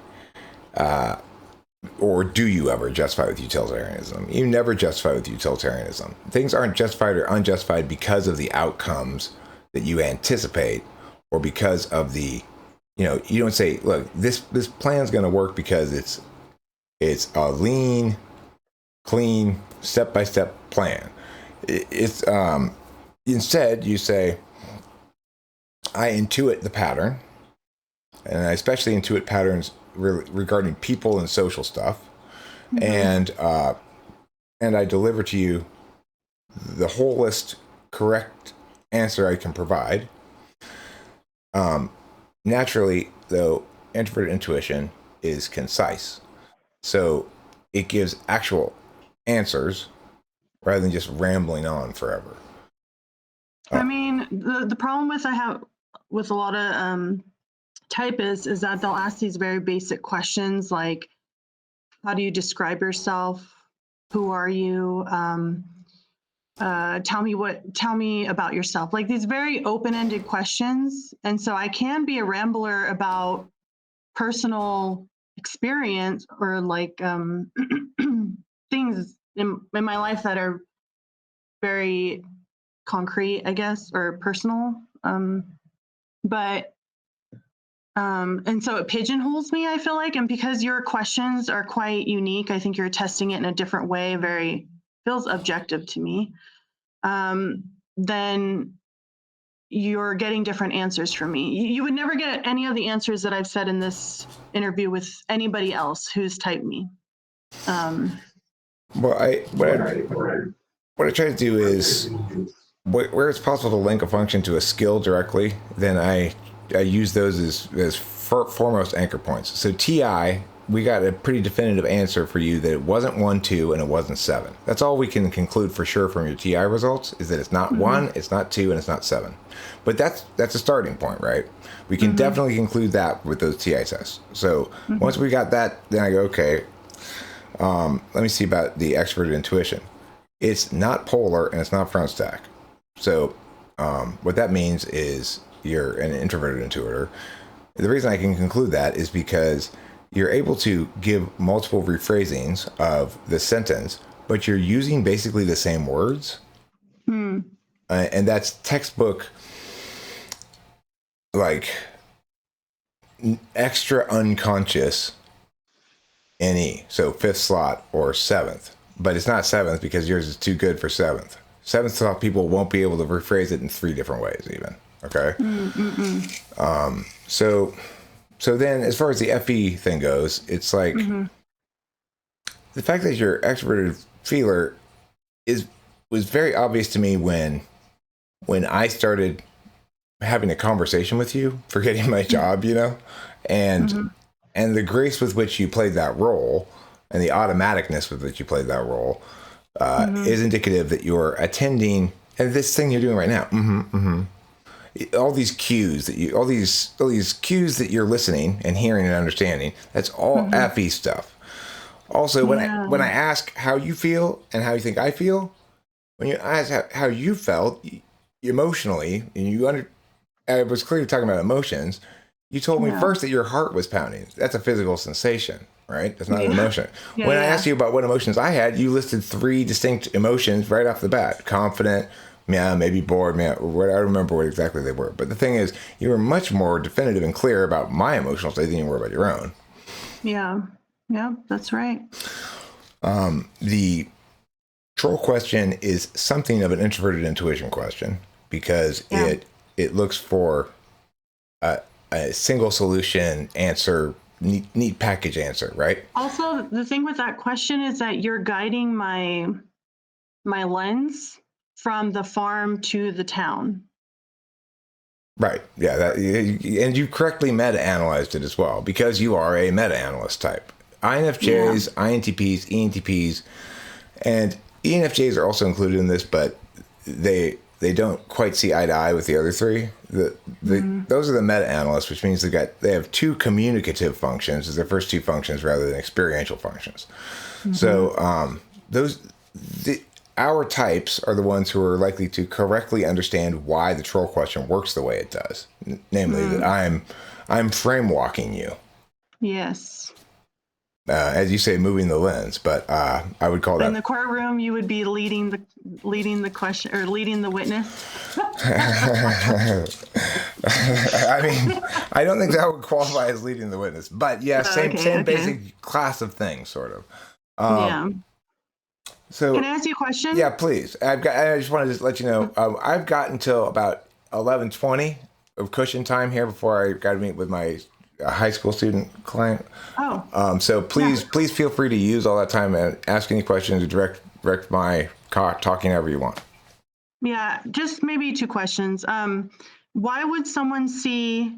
or do you ever justify with utilitarianism? You never justify with utilitarianism. Things aren't justified or unjustified because of the outcomes that you anticipate, or because of the, you don't say, look, this plan's going to work because it's a lean, clean, step-by-step plan. It's instead you say, I intuit the pattern, and I especially intuit patterns regarding people and social stuff, and I deliver to you the wholest correct answer I can provide. Naturally, though, introverted intuition is concise, so it gives actual answers rather than just rambling on forever. I mean, the problem I have with a lot of typists is that they'll ask these very basic questions like, how do you describe yourself? Who are you? Tell me about yourself. Like these very open-ended questions. And so I can be a rambler about personal experience or like things in my life that are very concrete, I guess, or personal. And so it pigeonholes me, I feel like. And because your questions are quite unique, I think you're testing it in a different way, feels objective to me, then you're getting different answers from me. You would never get any of the answers that I've said in this interview with anybody else who's typed me. What I try to do is, where it's possible to link a function to a skill directly, then I use those as foremost anchor points. So TI, we got a pretty definitive answer for you that it wasn't 1, 2, and it wasn't 7. That's all we can conclude for sure from your TI results, is that it's not 1, it's not 2, and it's not 7. But that's a starting point, right? We can definitely conclude that with those TI tests. So once we got that, then I go, okay, let me see about the extroverted intuition. It's not polar and it's not front stack. So what that means is you're an introverted intuitor. The reason I can conclude that is because you're able to give multiple rephrasings of the sentence, but you're using basically the same words. And that's textbook, like, extra unconscious NE. So fifth slot or seventh. But it's not seventh because yours is too good for seventh. Seventh slot people won't be able to rephrase it in 3 different ways even. Okay? So then as far as the FE thing goes, it's like the fact that you're extroverted feeler was very obvious to me when I started having a conversation with you, forgetting my job, you know, and the grace with which you played that role and the automaticness with which you played that role is indicative that you're attending, and this thing you're doing right now. All these cues that all these cues that you're listening and hearing and understanding, that's all FE stuff. Also, when I ask how you feel and how you think I feel, when you ask how you felt emotionally, and I was clearly talking about emotions, you told me first that your heart was pounding. That's a physical sensation, right? That's not an emotion. When I asked you about what emotions I had, you listed 3 distinct emotions right off the bat: confident, maybe bored, I don't remember what exactly they were. But the thing is, you were much more definitive and clear about my emotional state than you were about your own. Yeah, that's right. The troll question is something of an introverted intuition question because it looks for a single solution answer, neat package answer, right? Also, the thing with that question is that you're guiding my lens from the farm to the town. Right. Yeah. And you correctly meta-analyzed it as well because you are a meta-analyst type. INFJs, INTPs, ENTPs, and ENFJs are also included in this, but they don't quite see eye to eye with the other 3. Those are the meta-analysts, which means they have 2 communicative functions as their first 2 functions rather than experiential functions. So our types are the ones who are likely to correctly understand why the troll question works the way it does. Namely, that I'm frame walking you. Yes. As you say, moving the lens, but I would call that in the courtroom. You would be leading the question or leading the witness. I mean, I don't think that would qualify as leading the witness, but yeah, same basic class of things, sort of. So can I ask you a question? Yeah, please. I just wanted to let you know I've got until about 11:20 of cushion time here before I got to meet with my high school student client. So please feel free to use all that time and ask any questions or direct my talking however you want. Yeah, just maybe 2 questions. Why would someone see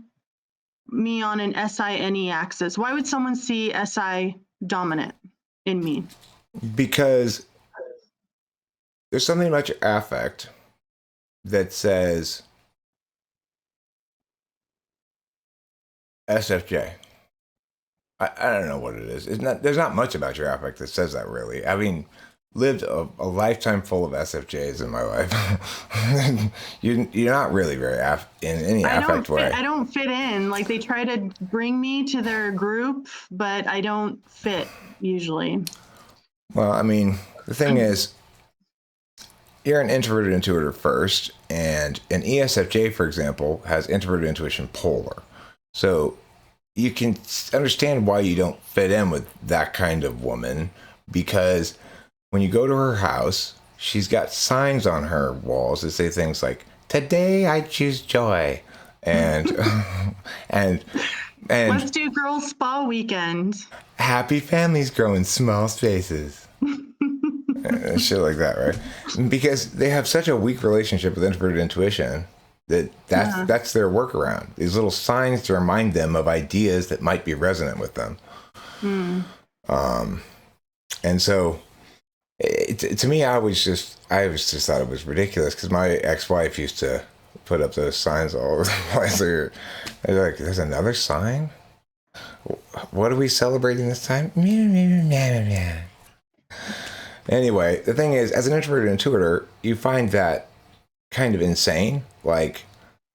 me on an SINE axis? Why would someone see SI dominant in me? Because there's something about your affect that says SFJ. I don't know what it is. There's not much about your affect that says that, really. I mean, lived a lifetime full of SFJs in my life. You're not really very in any affect way. I don't fit in. Like, they try to bring me to their group, but I don't fit usually. Well, I mean, the thing is, you're an introverted intuitor first, and an ESFJ, for example, has introverted intuition polar. So you can understand why you don't fit in with that kind of woman, because when you go to her house, she's got signs on her walls that say things like, "Today I choose joy," and and let's do girls' spa weekend. Happy families grow in small spaces. Shit like that, right? Because they have such a weak relationship with introverted intuition that's their workaround. These little signs to remind them of ideas that might be resonant with them. And so, to me, I was just thought it was ridiculous because my ex-wife used to put up those signs all over the place. They're like, "There's another sign? What are we celebrating this time?" Anyway, the thing is, as an introverted intuitor, you find that kind of insane. Like,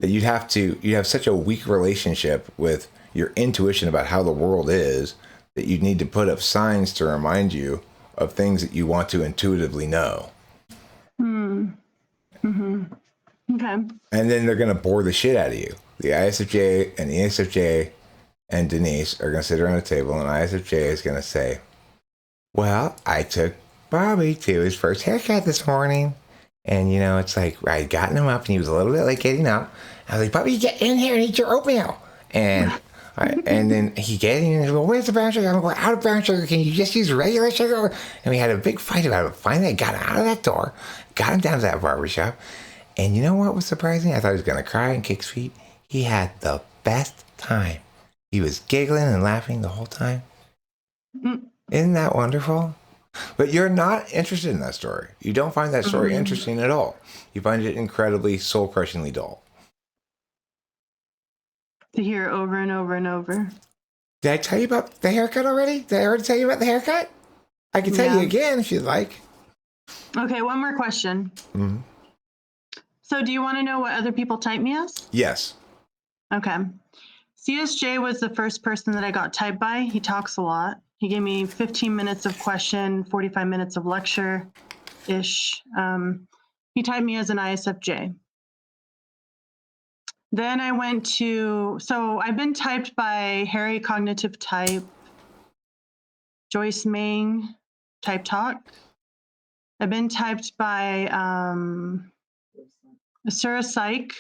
that you have such a weak relationship with your intuition about how the world is that you need to put up signs to remind you of things that you want to intuitively know. Mm-hmm. Okay. And then they're going to bore the shit out of you. The ISFJ and the ESFJ and Denise are going to sit around a table, and ISFJ is going to say, well, I took Bobby to his first haircut this morning. And, it's like I'd gotten him up and he was a little bit late getting up. I was like, Bobby, get in here and eat your oatmeal. And then he gets in and he's like, well, where's the brown sugar? I'm going, out of brown sugar. Can you just use regular sugar? And we had a big fight about it. Finally, I got him out of that door, got him down to that barbershop. And you know what was surprising? I thought he was going to cry and kick his feet. He had the best time. He was giggling and laughing the whole time. Isn't that wonderful? But you're not interested in that story. You don't find that story interesting at all. You find it incredibly soul-crushingly dull. To hear over and over and over. Did I tell you about the haircut already? Did I already tell you about the haircut? I can tell you again if you'd like. Okay, one more question. Mm-hmm. So do you want to know what other people type me as? Yes. Okay. CSJ was the first person that I got typed by. He talks a lot. He gave me 15 minutes of question, 45 minutes of lecture-ish. He typed me as an ISFJ. Then I went so I've been typed by Harry Cognitive Type, Joyce Meng, Type Talk. I've been typed by AsuraPsych,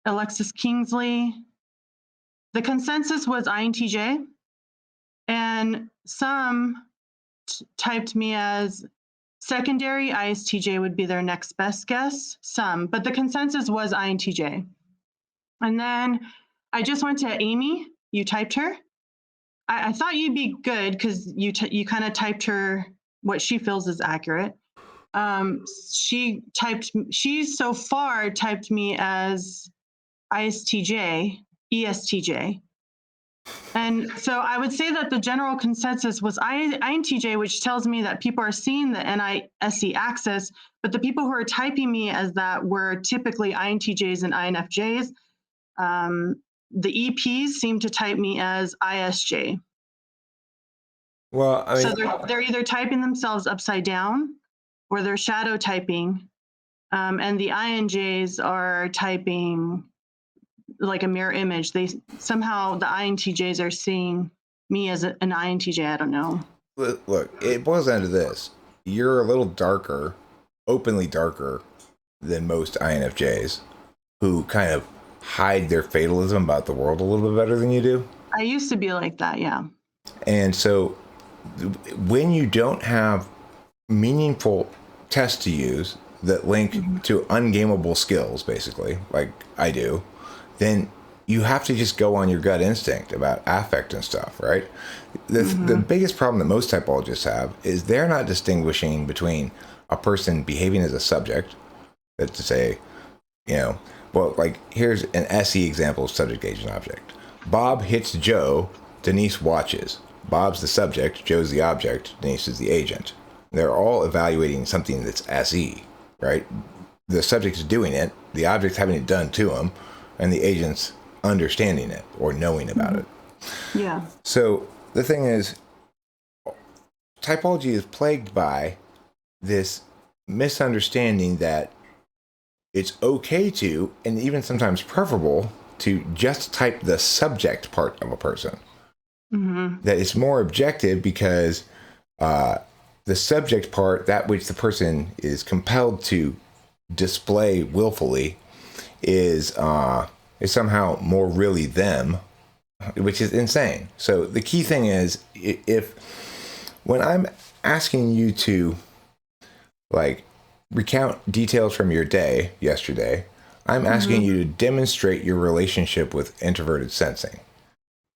Alexis Kingsley. The consensus was INTJ, and some typed me as secondary. ISTJ would be their next best guess. Some, but the consensus was INTJ. And then I just went to Aimee. You typed her. I thought you'd be good because you kind of typed her what she feels is accurate. She so far typed me as ISTJ, ESTJ. And so I would say that the general consensus was INTJ, which tells me that people are seeing the NISE axis, but the people who are typing me as that were typically INTJs and INFJs. The EPs seem to type me as ISJ. Well, I mean, so they're either typing themselves upside down or they're shadow typing. And the INJs are typing like a mirror image. Somehow the INTJs are seeing me as an INTJ. I don't know. Look, it boils down to this. You're a little darker, openly darker than most INFJs who kind of hide their fatalism about the world a little bit better than you do. I used to be like that, yeah. And so when you don't have meaningful tests to use that link to ungameable skills, basically, like I do, then you have to just go on your gut instinct about affect and stuff, right? The biggest problem that most typologists have is they're not distinguishing between a person behaving as a subject, that's to say, well, like here's an SE example of subject agent object. Bob hits Joe, Denise watches. Bob's the subject, Joe's the object, Denise is the agent. They're all evaluating something that's SE, right? The subject's doing it, the object's having it done to him, and the agent's understanding it or knowing about it. Yeah. So the thing is, typology is plagued by this misunderstanding that it's okay to, and even sometimes preferable, to just type the subject part of a person. That it's more objective because the subject part, that which the person is compelled to display willfully, is somehow more really them, which is insane. So the key thing is, when I'm asking you to like recount details from your day yesterday, I'm asking you to demonstrate your relationship with introverted sensing.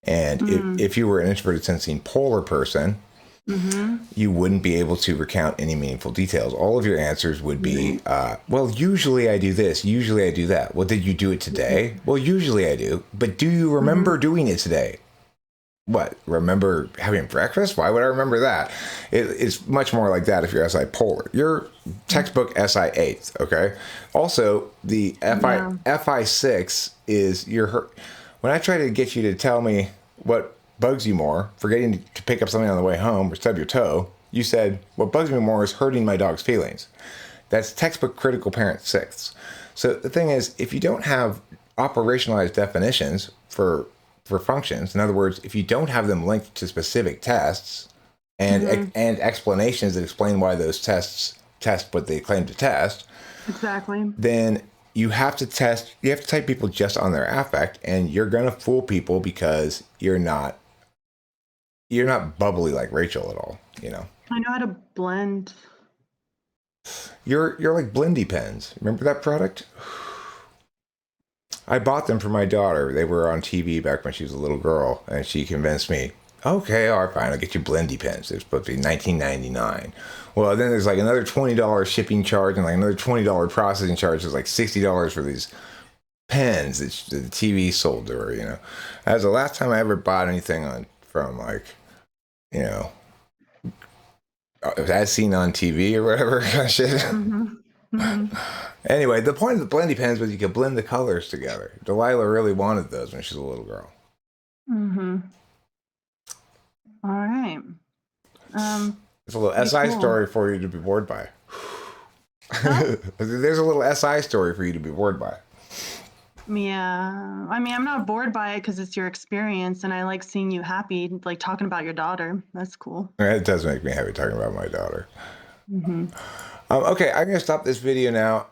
And if you were an introverted sensing polar person, you wouldn't be able to recount any meaningful details. All of your answers would be, well, usually I do this, usually I do that. Well, did you do it today? Well, usually I do. But do you remember doing it today? what? Remember having breakfast? Why would I remember that? It's much more like that if you're SI polar. You're textbook SI eighth, okay? Also, the Yeah. FI6 is your. When I try to get you to tell me what bugs you more, forgetting to pick up something on the way home or stub your toe, you said, what bugs me more is hurting my dog's feelings. That's textbook critical parent sixths. So the thing is, if you don't have operationalized definitions for functions, in other words, if you don't have them linked to specific tests and explanations that explain why those tests test what they claim to test, Exactly. then you have to type people just on their affect, and you're gonna fool people because you're not bubbly like Rachel at all, you know. I know how to blend. You're like Blendy pens. Remember that product? I bought them for my daughter. They were on TV back when she was a little girl, and she convinced me, okay, all right, fine, I'll get you Blendy pens. They're supposed to be $19.99. Well, then there's like another $20 shipping charge and like another $20 processing charge. There's like $60 for these pens that the TV sold to her, you know. That was the last time I ever bought anything from like, you know, as seen on TV or whatever kind of shit. Anyway, the point of the blendy pens was you could blend the colors together. Delilah really wanted those when she was a little girl. All right. It's a little Pretty SI cool. story for you to be bored by. There's a little SI story for you to be bored by. Yeah. I mean, I'm not bored by it because it's your experience, and I like seeing you happy, like talking about your daughter. That's cool. It does make me happy talking about my daughter. Okay, I'm going to stop this video now.